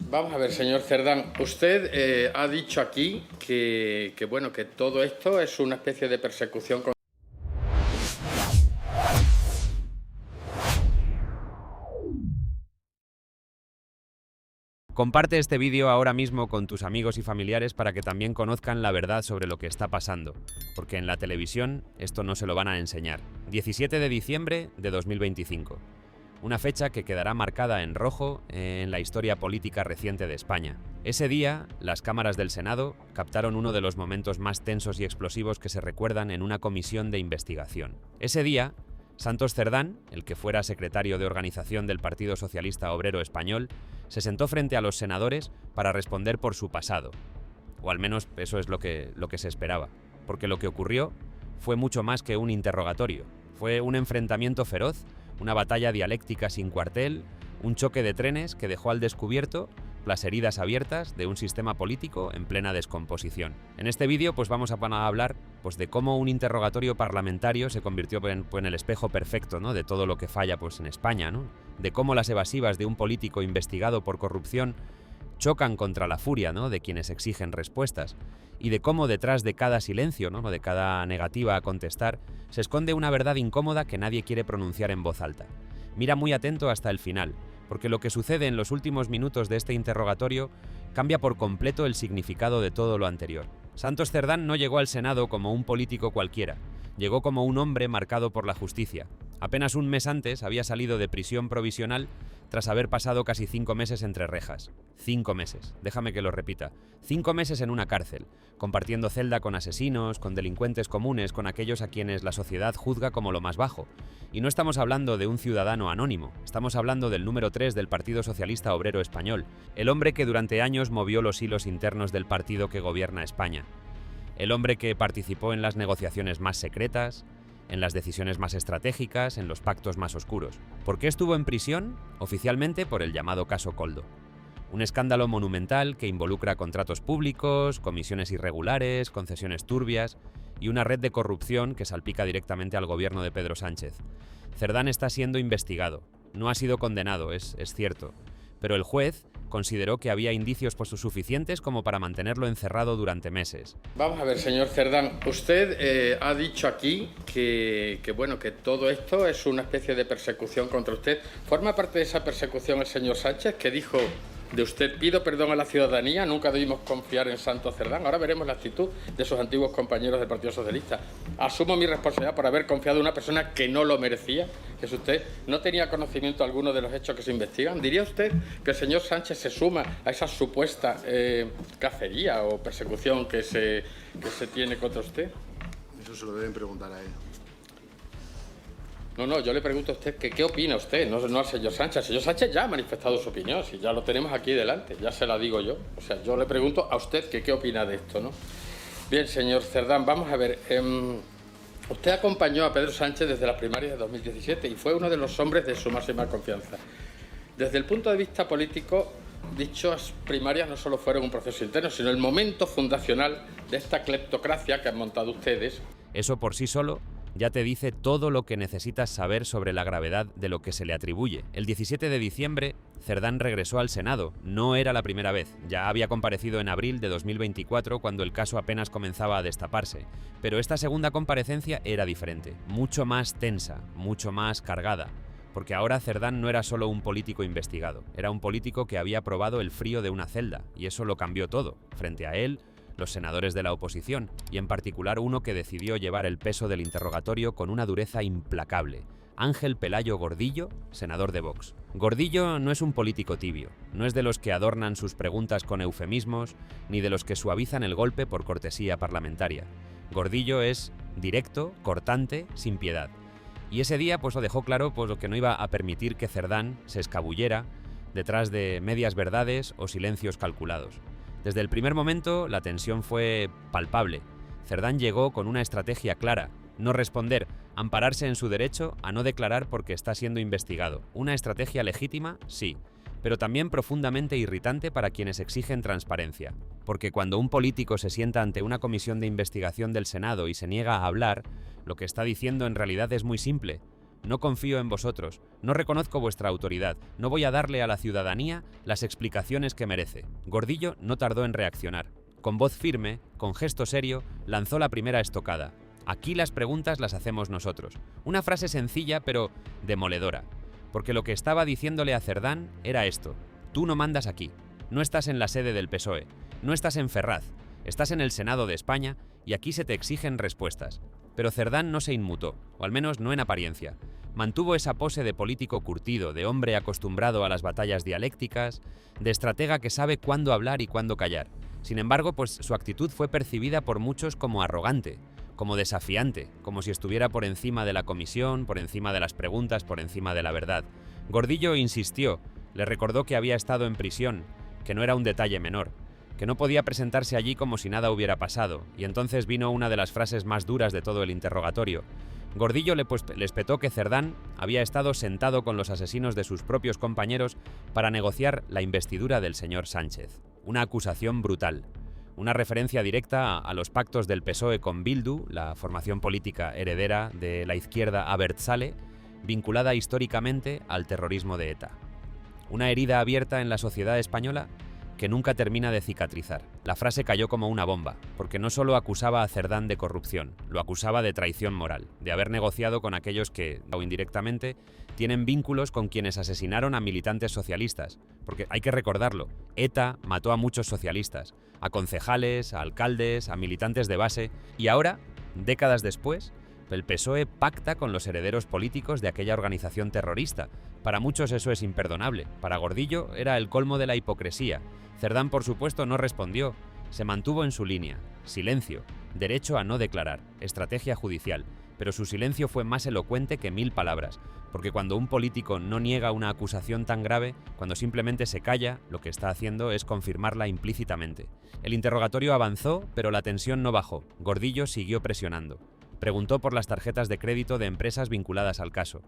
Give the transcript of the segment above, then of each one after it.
Vamos a ver, señor Cerdán, usted ha dicho aquí que todo esto es una especie de persecución. Comparte este vídeo ahora mismo con tus amigos y familiares para que también conozcan la verdad sobre lo que está pasando, porque en la televisión esto no se lo van a enseñar. 17 de diciembre de 2025. Una fecha que quedará marcada en rojo en la historia política reciente de España. Ese día, las cámaras del Senado captaron uno de los momentos más tensos y explosivos que se recuerdan en una comisión de investigación. Ese día, Santos Cerdán, el que fuera secretario de organización del Partido Socialista Obrero Español, se sentó frente a los senadores para responder por su pasado. O al menos eso es lo que se esperaba. Porque lo que ocurrió fue mucho más que un interrogatorio. Fue un enfrentamiento feroz, una batalla dialéctica sin cuartel, un choque de trenes que dejó al descubierto las heridas abiertas de un sistema político en plena descomposición. En este vídeo vamos a hablar de cómo un interrogatorio parlamentario se convirtió en el espejo perfecto, ¿no?, de todo lo que falla en España, ¿no?, de cómo las evasivas de un político investigado por corrupción chocan contra la furia, ¿no?, de quienes exigen respuestas, y de cómo detrás de cada silencio, ¿no?, de cada negativa a contestar, se esconde una verdad incómoda que nadie quiere pronunciar en voz alta. Mira muy atento hasta el final, porque lo que sucede en los últimos minutos de este interrogatorio cambia por completo el significado de todo lo anterior. Santos Cerdán no llegó al Senado como un político cualquiera, llegó como un hombre marcado por la justicia. Apenas un mes antes había salido de prisión provisional tras haber pasado casi 5 meses entre rejas. 5 meses, déjame que lo repita. 5 meses en una cárcel, compartiendo celda con asesinos, con delincuentes comunes, con aquellos a quienes la sociedad juzga como lo más bajo. Y no estamos hablando de un ciudadano anónimo, estamos hablando del número 3 del Partido Socialista Obrero Español, el hombre que durante años movió los hilos internos del partido que gobierna España. El hombre que participó en las negociaciones más secretas, en las decisiones más estratégicas, en los pactos más oscuros. ¿Por qué estuvo en prisión? Oficialmente por el llamado caso Koldo. Un escándalo monumental que involucra contratos públicos, comisiones irregulares, concesiones turbias y una red de corrupción que salpica directamente al gobierno de Pedro Sánchez. Cerdán está siendo investigado. No ha sido condenado, es cierto. Pero el juez consideró que había indicios suficientes como para mantenerlo encerrado durante meses. Vamos a ver, señor Cerdán, usted ha dicho aquí que todo esto es una especie de persecución contra usted. ¿Forma parte de esa persecución el señor Sánchez, que dijo de usted: pido perdón a la ciudadanía, nunca debimos confiar en Santos Cerdán? Ahora veremos la actitud de sus antiguos compañeros del Partido Socialista. Asumo mi responsabilidad por haber confiado en una persona que no lo merecía, que si usted no tenía conocimiento alguno de los hechos que se investigan. ¿Diría usted que el señor Sánchez se suma a esa supuesta cacería o persecución que se tiene contra usted? Eso se lo deben preguntar a él. No, yo le pregunto a usted que qué opina usted, no al señor Sánchez. El señor Sánchez ya ha manifestado su opinión, si ya lo tenemos aquí delante, ya se la digo yo. O sea, yo le pregunto a usted que qué opina de esto, ¿no? Bien, señor Cerdán, vamos a ver. Usted acompañó a Pedro Sánchez desde las primarias de 2017 y fue uno de los hombres de su máxima confianza. Desde el punto de vista político, dichas primarias no solo fueron un proceso interno, sino el momento fundacional de esta cleptocracia que han montado ustedes. Eso por sí solo ya te dice todo lo que necesitas saber sobre la gravedad de lo que se le atribuye. El 17 de diciembre, Cerdán regresó al Senado. No era la primera vez. Ya había comparecido en abril de 2024, cuando el caso apenas comenzaba a destaparse. Pero esta segunda comparecencia era diferente, mucho más tensa, mucho más cargada. Porque ahora Cerdán no era solo un político investigado, era un político que había probado el frío de una celda, y eso lo cambió todo. Frente a él, los senadores de la oposición, y en particular uno que decidió llevar el peso del interrogatorio con una dureza implacable: Ángel Pelayo Gordillo, senador de Vox. Gordillo no es un político tibio, no es de los que adornan sus preguntas con eufemismos, ni de los que suavizan el golpe por cortesía parlamentaria. Gordillo es directo, cortante, sin piedad. Y ese día lo dejó claro lo que no iba a permitir que Cerdán se escabullera detrás de medias verdades o silencios calculados. Desde el primer momento, la tensión fue palpable. Cerdán llegó con una estrategia clara: no responder, ampararse en su derecho a no declarar porque está siendo investigado. Una estrategia legítima, sí, pero también profundamente irritante para quienes exigen transparencia. Porque cuando un político se sienta ante una comisión de investigación del Senado y se niega a hablar, lo que está diciendo en realidad es muy simple: no confío en vosotros, no reconozco vuestra autoridad, no voy a darle a la ciudadanía las explicaciones que merece. Gordillo no tardó en reaccionar. Con voz firme, con gesto serio, lanzó la primera estocada. Aquí las preguntas las hacemos nosotros. Una frase sencilla pero demoledora. Porque lo que estaba diciéndole a Cerdán era esto: tú no mandas aquí, no estás en la sede del PSOE, no estás en Ferraz, estás en el Senado de España y aquí se te exigen respuestas. Pero Cerdán no se inmutó, o al menos no en apariencia. Mantuvo esa pose de político curtido, de hombre acostumbrado a las batallas dialécticas, de estratega que sabe cuándo hablar y cuándo callar. Sin embargo, pues su actitud fue percibida por muchos como arrogante, como desafiante, como si estuviera por encima de la comisión, por encima de las preguntas, por encima de la verdad. Gordillo insistió, le recordó que había estado en prisión, que no era un detalle menor, que no podía presentarse allí como si nada hubiera pasado, y entonces vino una de las frases más duras de todo el interrogatorio. Gordillo le espetó que Cerdán había estado sentado con los asesinos de sus propios compañeros para negociar la investidura del señor Sánchez. Una acusación brutal. Una referencia directa a los pactos del PSOE con Bildu, la formación política heredera de la izquierda abertzale, vinculada históricamente al terrorismo de ETA. Una herida abierta en la sociedad española que nunca termina de cicatrizar. La frase cayó como una bomba, porque no solo acusaba a Cerdán de corrupción, lo acusaba de traición moral, de haber negociado con aquellos que, o indirectamente, tienen vínculos con quienes asesinaron a militantes socialistas, porque hay que recordarlo, ETA mató a muchos socialistas, a concejales, a alcaldes, a militantes de base, y ahora, décadas después, el PSOE pacta con los herederos políticos de aquella organización terrorista. Para muchos eso es imperdonable. Para Gordillo era el colmo de la hipocresía. Cerdán, por supuesto, no respondió. Se mantuvo en su línea. Silencio. Derecho a no declarar. Estrategia judicial. Pero su silencio fue más elocuente que 1000 palabras. Porque cuando un político no niega una acusación tan grave, cuando simplemente se calla, lo que está haciendo es confirmarla implícitamente. El interrogatorio avanzó, pero la tensión no bajó. Gordillo siguió presionando. Preguntó por las tarjetas de crédito de empresas vinculadas al caso,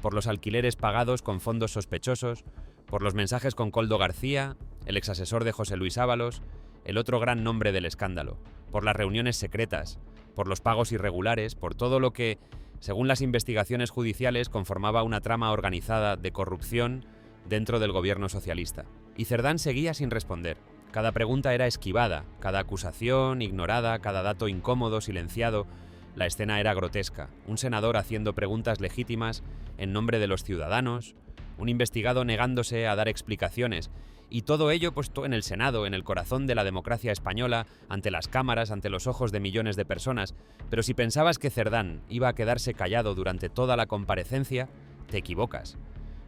por los alquileres pagados con fondos sospechosos, por los mensajes con Koldo García, el exasesor de José Luis Ábalos, el otro gran nombre del escándalo, por las reuniones secretas, por los pagos irregulares, por todo lo que, según las investigaciones judiciales, conformaba una trama organizada de corrupción dentro del gobierno socialista. Y Cerdán seguía sin responder. Cada pregunta era esquivada, cada acusación ignorada, cada dato incómodo, silenciado. La escena era grotesca, un senador haciendo preguntas legítimas en nombre de los ciudadanos, un investigado negándose a dar explicaciones, y todo ello puesto en el Senado, en el corazón de la democracia española, ante las cámaras, ante los ojos de millones de personas. Pero si pensabas que Cerdán iba a quedarse callado durante toda la comparecencia, te equivocas.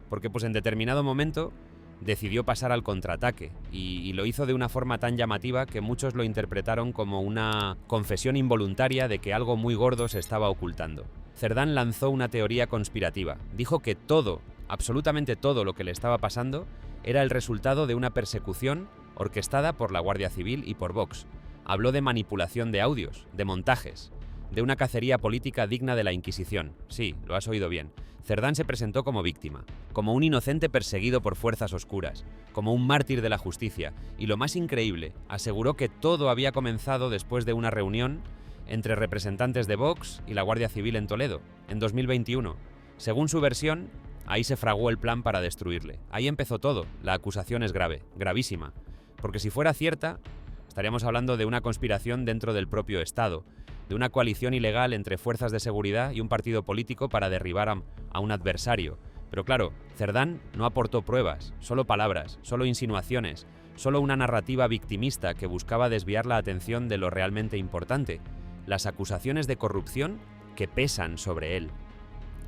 Porque pues en determinado momento decidió pasar al contraataque y lo hizo de una forma tan llamativa que muchos lo interpretaron como una confesión involuntaria de que algo muy gordo se estaba ocultando. Cerdán lanzó una teoría conspirativa. Dijo que todo, absolutamente todo lo que le estaba pasando era el resultado de una persecución orquestada por la Guardia Civil y por Vox. Habló de manipulación de audios, de montajes, de una cacería política digna de la Inquisición. Sí, lo has oído bien. Cerdán se presentó como víctima, como un inocente perseguido por fuerzas oscuras, como un mártir de la justicia, y lo más increíble, aseguró que todo había comenzado después de una reunión entre representantes de Vox y la Guardia Civil en Toledo, en 2021. Según su versión, ahí se fraguó el plan para destruirle. Ahí empezó todo. La acusación es grave, gravísima, porque si fuera cierta, estaríamos hablando de una conspiración dentro del propio Estado, de una coalición ilegal entre fuerzas de seguridad y un partido político para derribar a un adversario. Pero claro, Cerdán no aportó pruebas, solo palabras, solo insinuaciones, solo una narrativa victimista que buscaba desviar la atención de lo realmente importante, las acusaciones de corrupción que pesan sobre él.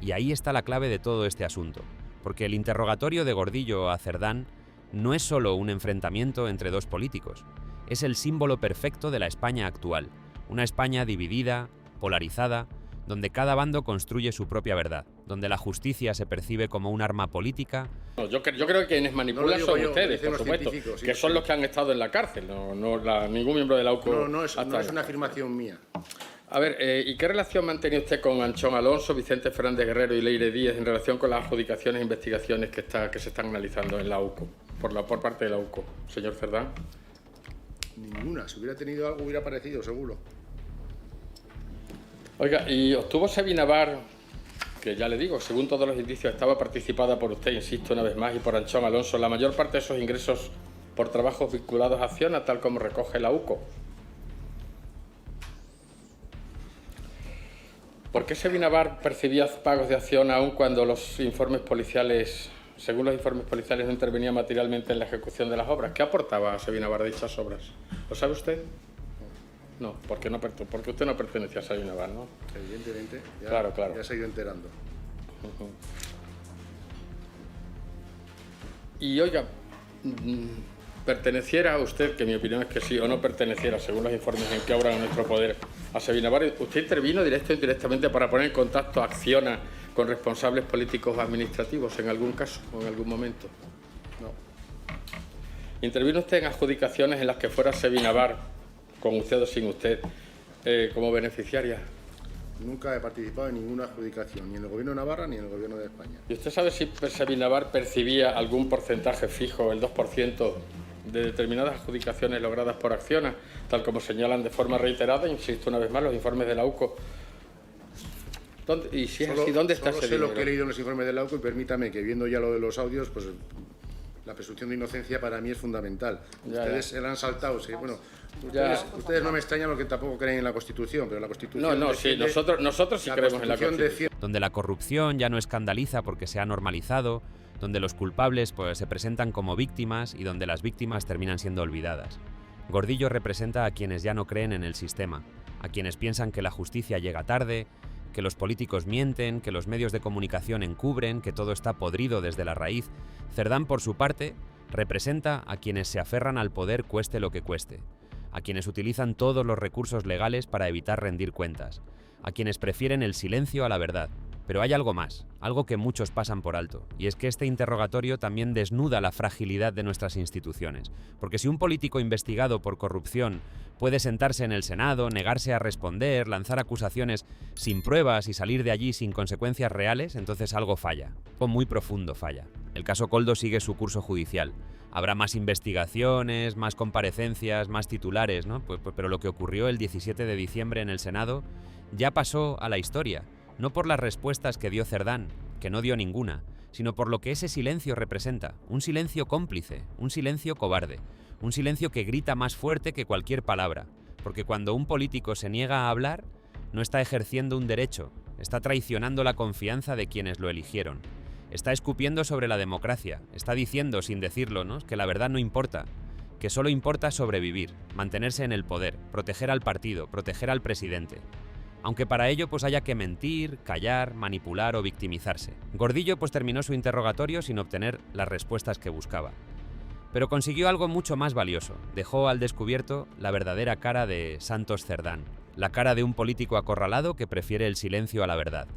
Y ahí está la clave de todo este asunto, porque el interrogatorio de Gordillo a Cerdán no es solo un enfrentamiento entre dos políticos, es el símbolo perfecto de la España actual. Una España dividida, polarizada, donde cada bando construye su propia verdad, donde la justicia se percibe como un arma política. Yo creo que quienes manipulan son ustedes, por supuesto, que son los que han estado en la cárcel, ningún miembro de la UCO. No es una afirmación mía. A ver, ¿y qué relación mantiene usted con Anchón Alonso, Vicente Fernández Guerrero y Leire Díez en relación con las adjudicaciones e investigaciones que se están analizando en la UCO, por parte de la UCO, señor Cerdán? Ninguna. Si hubiera tenido algo, hubiera aparecido, seguro. Oiga, ¿y obtuvo Sabina Bar que ya le digo, según todos los indicios, estaba participada por usted, insisto una vez más, y por Anchón Alonso, la mayor parte de esos ingresos por trabajos vinculados a Acciona, tal como recoge la UCO. ¿Por qué Sevinabar percibía pagos de Acciona aun cuando los informes policiales, según los informes policiales, no intervenía materialmente en la ejecución de las obras? ¿Qué aportaba a Sevinabar dichas obras? ¿Lo sabe usted? No, porque usted no pertenecía a Sevinabar, ¿no? Evidentemente, Claro. ya se ha ido enterando. Y oiga, perteneciera a usted, que mi opinión es que sí, o no perteneciera, según los informes en que obran en nuestro poder, a Sevinabar, ¿usted intervino directo o indirectamente para poner en contacto a Acciona con responsables políticos o administrativos en algún caso o en algún momento? No. ¿Intervino usted en adjudicaciones en las que fuera Sevinabar, con usted o sin usted, como beneficiaria? Nunca he participado en ninguna adjudicación, ni en el Gobierno de Navarra ni en el Gobierno de España. ¿Y usted sabe si Sevinabar percibía algún porcentaje fijo, el 2%, de determinadas adjudicaciones logradas por Acciona, tal como señalan de forma reiterada, insisto una vez más, los informes de la UCO? Y si es así, ¿dónde está ese dinero? Solo sé lo que he leído en los informes de la UCO, y permítame que, viendo ya lo de los audios, pues la presunción de inocencia para mí es fundamental. Ustedes se la han saltado, sí. Bueno, ustedes no me extrañan porque tampoco creen en la Constitución, pero la Constitución... Sí, nosotros sí creemos en la Constitución. Donde la corrupción ya no escandaliza porque se ha normalizado, donde los culpables pues se presentan como víctimas y donde las víctimas terminan siendo olvidadas. Gordillo representa a quienes ya no creen en el sistema, a quienes piensan que la justicia llega tarde, que los políticos mienten, que los medios de comunicación encubren, que todo está podrido desde la raíz. Cerdán, por su parte, representa a quienes se aferran al poder cueste lo que cueste, a quienes utilizan todos los recursos legales para evitar rendir cuentas, a quienes prefieren el silencio a la verdad. Pero hay algo más, algo que muchos pasan por alto, y es que este interrogatorio también desnuda la fragilidad de nuestras instituciones. Porque si un político investigado por corrupción puede sentarse en el Senado, negarse a responder, lanzar acusaciones sin pruebas y salir de allí sin consecuencias reales, entonces algo falla, algo muy profundo falla. El caso Koldo sigue su curso judicial. Habrá más investigaciones, más comparecencias, más titulares, ¿no? Pero lo que ocurrió el 17 de diciembre en el Senado ya pasó a la historia. No por las respuestas que dio Cerdán, que no dio ninguna, sino por lo que ese silencio representa, un silencio cómplice, un silencio cobarde, un silencio que grita más fuerte que cualquier palabra, porque cuando un político se niega a hablar, no está ejerciendo un derecho, está traicionando la confianza de quienes lo eligieron, está escupiendo sobre la democracia, está diciendo, sin decirlo, ¿no?, que la verdad no importa, que solo importa sobrevivir, mantenerse en el poder, proteger al partido, proteger al presidente. Aunque para ello pues haya que mentir, callar, manipular o victimizarse. Gordillo pues terminó su interrogatorio sin obtener las respuestas que buscaba. Pero consiguió algo mucho más valioso. Dejó al descubierto la verdadera cara de Santos Cerdán. La cara de un político acorralado que prefiere el silencio a la verdad.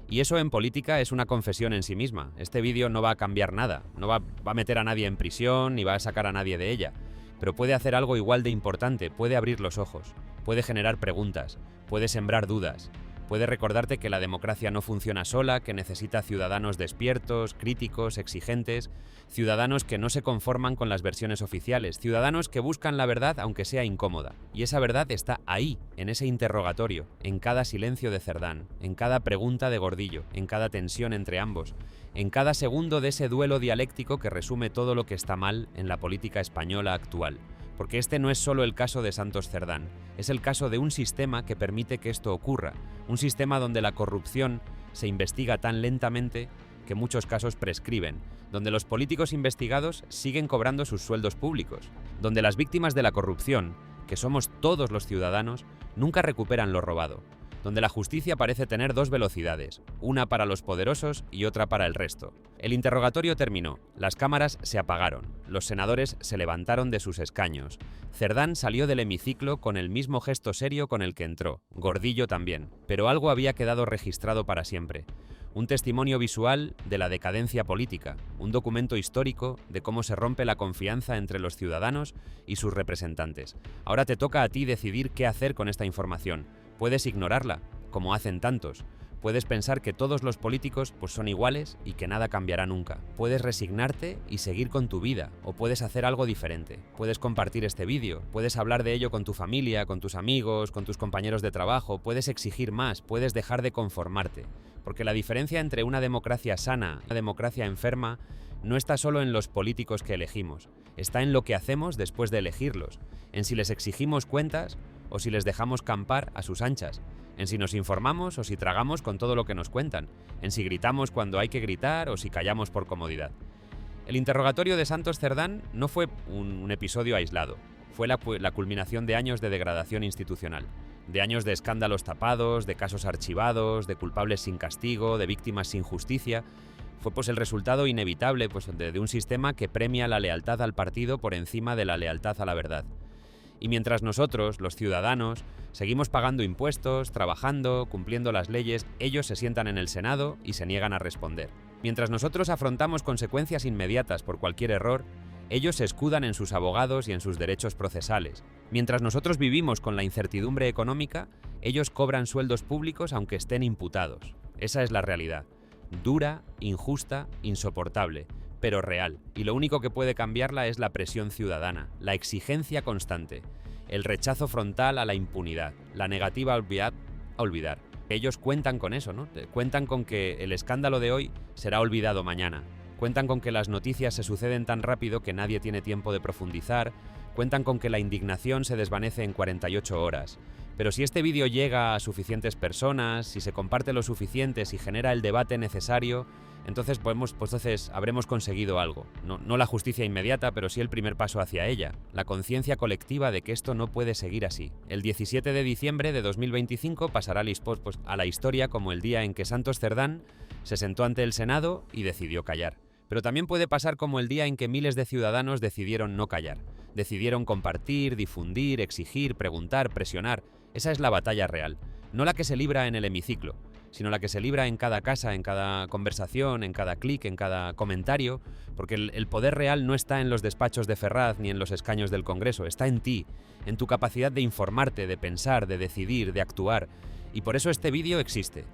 Y eso en política es una confesión en sí misma. Este vídeo no va a cambiar nada. No va a meter a nadie en prisión ni va a sacar a nadie de ella. Pero puede hacer algo igual de importante. Puede abrir los ojos. Puede generar preguntas. Puede sembrar dudas, puede recordarte que la democracia no funciona sola, que necesita ciudadanos despiertos, críticos, exigentes, ciudadanos que no se conforman con las versiones oficiales, ciudadanos que buscan la verdad aunque sea incómoda. Y esa verdad está ahí, en ese interrogatorio, en cada silencio de Cerdán, en cada pregunta de Gordillo, en cada tensión entre ambos, en cada segundo de ese duelo dialéctico que resume todo lo que está mal en la política española actual. Porque este no es solo el caso de Santos Cerdán, es el caso de un sistema que permite que esto ocurra, un sistema donde la corrupción se investiga tan lentamente que muchos casos prescriben, donde los políticos investigados siguen cobrando sus sueldos públicos, donde las víctimas de la corrupción, que somos todos los ciudadanos, nunca recuperan lo robado, donde la justicia parece tener dos velocidades, una para los poderosos y otra para el resto. El interrogatorio terminó, las cámaras se apagaron, los senadores se levantaron de sus escaños, Cerdán salió del hemiciclo con el mismo gesto serio con el que entró, Gordillo también, pero algo había quedado registrado para siempre. Un testimonio visual de la decadencia política, un documento histórico de cómo se rompe la confianza entre los ciudadanos y sus representantes. Ahora te toca a ti decidir qué hacer con esta información. Puedes ignorarla, como hacen tantos. puedes pensar que todos los políticos pues son iguales y que nada cambiará nunca. Puedes resignarte y seguir con tu vida, o puedes hacer algo diferente. Puedes compartir este vídeo, puedes hablar de ello con tu familia, con tus amigos, con tus compañeros de trabajo, puedes exigir más, puedes dejar de conformarte. Porque la diferencia entre una democracia sana y una democracia enferma no está solo en los políticos que elegimos, está en lo que hacemos después de elegirlos, en si les exigimos cuentas o si les dejamos campar a sus anchas, en si nos informamos o si tragamos con todo lo que nos cuentan, en si gritamos cuando hay que gritar o si callamos por comodidad. El interrogatorio de Santos Cerdán no fue un episodio aislado, fue la culminación de años de degradación institucional, de años de escándalos tapados, de casos archivados, de culpables sin castigo, de víctimas sin justicia. Fue pues el resultado inevitable de un sistema que premia la lealtad al partido por encima de la lealtad a la verdad. Y mientras nosotros, los ciudadanos, seguimos pagando impuestos, trabajando, cumpliendo las leyes, ellos se sientan en el Senado y se niegan a responder. Mientras nosotros afrontamos consecuencias inmediatas por cualquier error, ellos se escudan en sus abogados y en sus derechos procesales. Mientras nosotros vivimos con la incertidumbre económica, ellos cobran sueldos públicos aunque estén imputados. Esa es la realidad. Dura, injusta, insoportable, pero real. Y lo único que puede cambiarla es la presión ciudadana, la exigencia constante, el rechazo frontal a la impunidad, la negativa a olvidar. Ellos cuentan con eso, ¿no? Cuentan con que el escándalo de hoy será olvidado mañana. Cuentan con que las noticias se suceden tan rápido que nadie tiene tiempo de profundizar. Cuentan con que la indignación se desvanece en 48 horas. Pero si este vídeo llega a suficientes personas, si se comparte lo suficiente, si genera el debate necesario, entonces habremos conseguido algo. No la justicia inmediata, pero sí el primer paso hacia ella. La conciencia colectiva de que esto no puede seguir así. El 17 de diciembre de 2025 pasará a la historia como el día en que Santos Cerdán se sentó ante el Senado y decidió callar. Pero también puede pasar como el día en que miles de ciudadanos decidieron no callar. Decidieron compartir, difundir, exigir, preguntar, presionar. Esa es la batalla real. No la que se libra en el hemiciclo, sino la que se libra en cada casa, en cada conversación, en cada clic, en cada comentario, porque el poder real no está en los despachos de Ferraz ni en los escaños del Congreso, está en ti, en tu capacidad de informarte, de pensar, de decidir, de actuar. Y por eso este vídeo existe.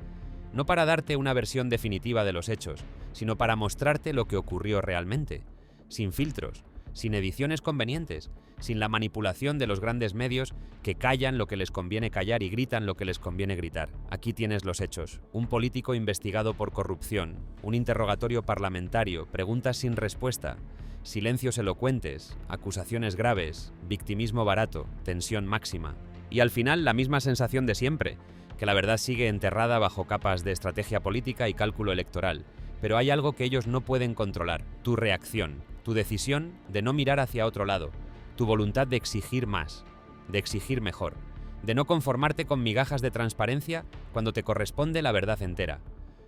No para darte una versión definitiva de los hechos, sino para mostrarte lo que ocurrió realmente, sin filtros, sin ediciones convenientes, sin la manipulación de los grandes medios que callan lo que les conviene callar y gritan lo que les conviene gritar. Aquí tienes los hechos. Un político investigado por corrupción, un interrogatorio parlamentario, preguntas sin respuesta, silencios elocuentes, acusaciones graves, victimismo barato, tensión máxima. Y al final la misma sensación de siempre, que la verdad sigue enterrada bajo capas de estrategia política y cálculo electoral. Pero hay algo que ellos no pueden controlar, tu reacción, tu decisión de no mirar hacia otro lado, tu voluntad de exigir más, de exigir mejor, de no conformarte con migajas de transparencia cuando te corresponde la verdad entera.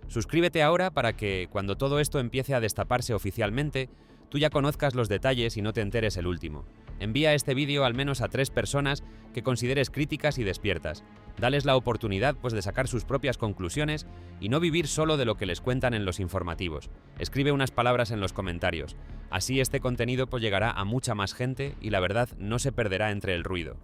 Suscríbete ahora para que, cuando todo esto empiece a destaparse oficialmente, tú ya conozcas los detalles y no te enteres el último. Envía este vídeo al menos a 3 personas que consideres críticas y despiertas. Dales la oportunidad de sacar sus propias conclusiones y no vivir solo de lo que les cuentan en los informativos. Escribe unas palabras en los comentarios. Así este contenido llegará a mucha más gente y la verdad no se perderá entre el ruido.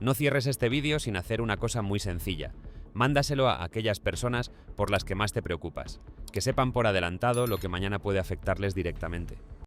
No cierres este vídeo sin hacer una cosa muy sencilla. Mándaselo a aquellas personas por las que más te preocupas. Que sepan por adelantado lo que mañana puede afectarles directamente.